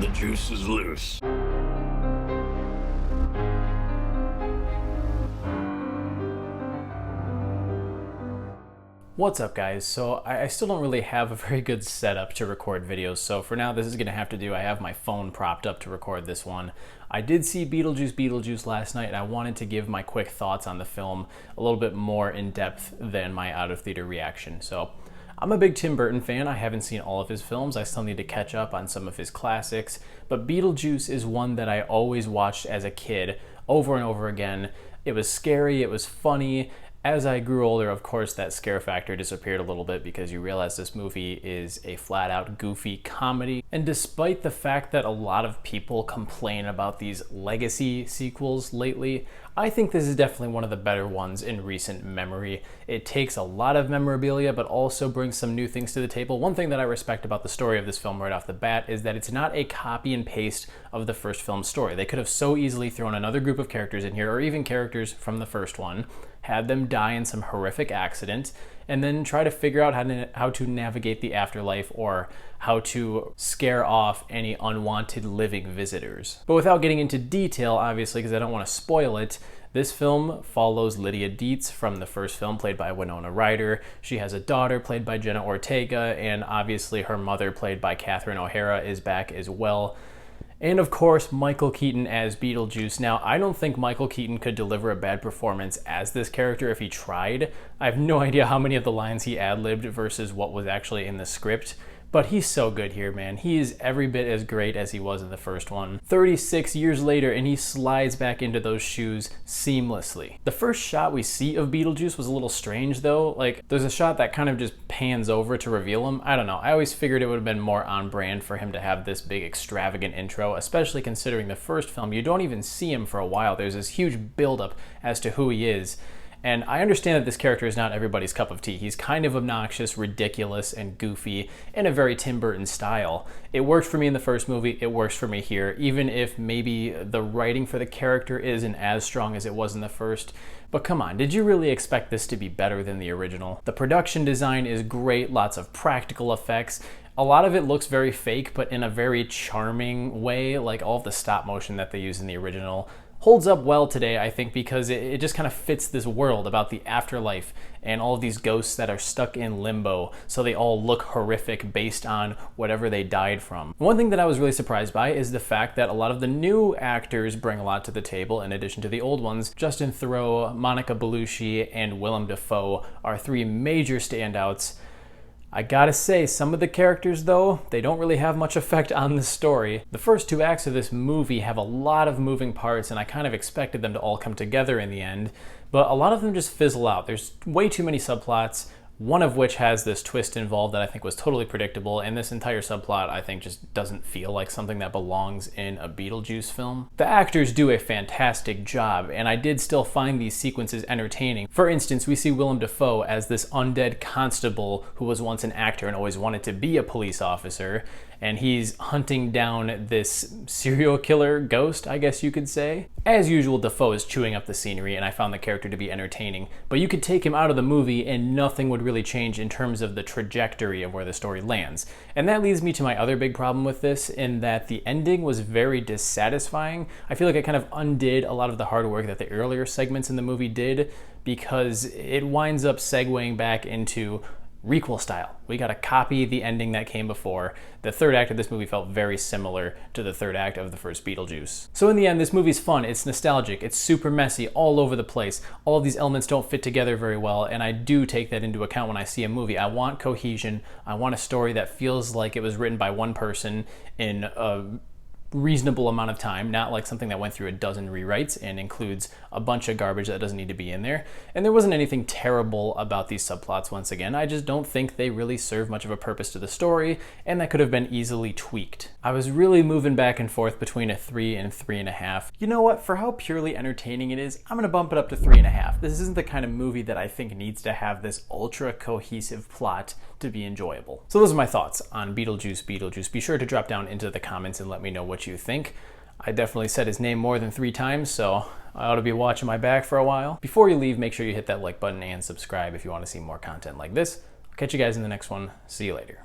The juice is loose. What's up, guys? So I still don't really have a very good setup to record videos, so for now this is going to have to do. I have my phone propped up to record this one. I did see Beetlejuice last night, and I wanted to give my quick thoughts on the film a little bit more in depth than my out-of-theater reaction. So I'm a big Tim Burton fan. I haven't seen all of his films. I still need to catch up on some of his classics, but Beetlejuice is one that I always watched as a kid over and over again. It was scary, it was funny. As I grew older, of course, that scare factor disappeared a little bit because you realize this movie is a flat-out goofy comedy. And despite the fact that a lot of people complain about these legacy sequels lately, I think this is definitely one of the better ones in recent memory. It takes a lot of memorabilia, but also brings some new things to the table. One thing that I respect about the story of this film right off the bat is that it's not a copy and paste of the first film's story. They could have so easily thrown another group of characters in here, or even characters from the first one, had them die in some horrific accident, and then try to figure out how to navigate the afterlife or how to scare off any unwanted living visitors. But without getting into detail, obviously, because I don't want to spoil it, this film follows Lydia Dietz from the first film, played by Winona Ryder. She has a daughter played by Jenna Ortega, and obviously her mother, played by Catherine O'Hara, is back as well. And of course, Michael Keaton as Beetlejuice. Now, I don't think Michael Keaton could deliver a bad performance as this character if he tried. I have no idea how many of the lines he ad-libbed versus what was actually in the script, but he's so good here, man. He is every bit as great as he was in the first one. 36 years later, and he slides back into those shoes seamlessly. The first shot we see of Beetlejuice was a little strange, though. Like, there's a shot that kind of just pans over to reveal him. I don't know. I always figured it would have been more on brand for him to have this big, extravagant intro, especially considering the first film. You don't even see him for a while. There's this huge buildup as to who he is. And I understand that this character is not everybody's cup of tea. He's kind of obnoxious, ridiculous, and goofy in a very Tim Burton style. It worked for me in the first movie, it works for me here, even if maybe the writing for the character isn't as strong as it was in the first. But come on, did you really expect this to be better than the original? The production design is great, lots of practical effects. A lot of it looks very fake, but in a very charming way, like all of the stop motion that they use in the original holds up well today, I think, because it just kind of fits this world about the afterlife and all of these ghosts that are stuck in limbo, so they all look horrific based on whatever they died from. One thing that I was really surprised by is the fact that a lot of the new actors bring a lot to the table in addition to the old ones. Justin Theroux, Monica Bellucci, and Willem Dafoe are three major standouts. I gotta say, some of the characters, though, they don't really have much effect on the story. The first two acts of this movie have a lot of moving parts, and I kind of expected them to all come together in the end, but a lot of them just fizzle out. There's way too many subplots, one of which has this twist involved that I think was totally predictable, and this entire subplot I think just doesn't feel like something that belongs in a Beetlejuice film. The actors do a fantastic job, and I did still find these sequences entertaining. For instance, we see Willem Dafoe as this undead constable who was once an actor and always wanted to be a police officer, and he's hunting down this serial killer ghost, I guess you could say. As usual, Dafoe is chewing up the scenery, and I found the character to be entertaining, but you could take him out of the movie and nothing would really change in terms of the trajectory of where the story lands. And that leads me to my other big problem with this, in that the ending was very dissatisfying. I feel like it kind of undid a lot of the hard work that the earlier segments in the movie did, because it winds up segueing back into requel style. We gotta copy the ending that came before. The third act of this movie felt very similar to the third act of the first Beetlejuice. So in the end, this movie's fun, it's nostalgic, it's super messy, all over the place. All of these elements don't fit together very well, and I do take that into account when I see a movie. I want cohesion, I want a story that feels like it was written by one person in a reasonable amount of time, not like something that went through a dozen rewrites and includes a bunch of garbage that doesn't need to be in there. And there wasn't anything terrible about these subplots once again. I just don't think they really serve much of a purpose to the story, and that could have been easily tweaked. I was really moving back and forth between a 3 and 3.5. You know what? For how purely entertaining it is, I'm gonna bump it up to 3.5. This isn't the kind of movie that I think needs to have this ultra cohesive plot to be enjoyable. So those are my thoughts on Beetlejuice. Be sure to drop down into the comments and let me know what you think. I definitely said his name more than 3 times, so I ought to be watching my back for a while. Before you leave, make sure you hit that like button and subscribe if you want to see more content like this. I'll catch you guys in the next one. See you later.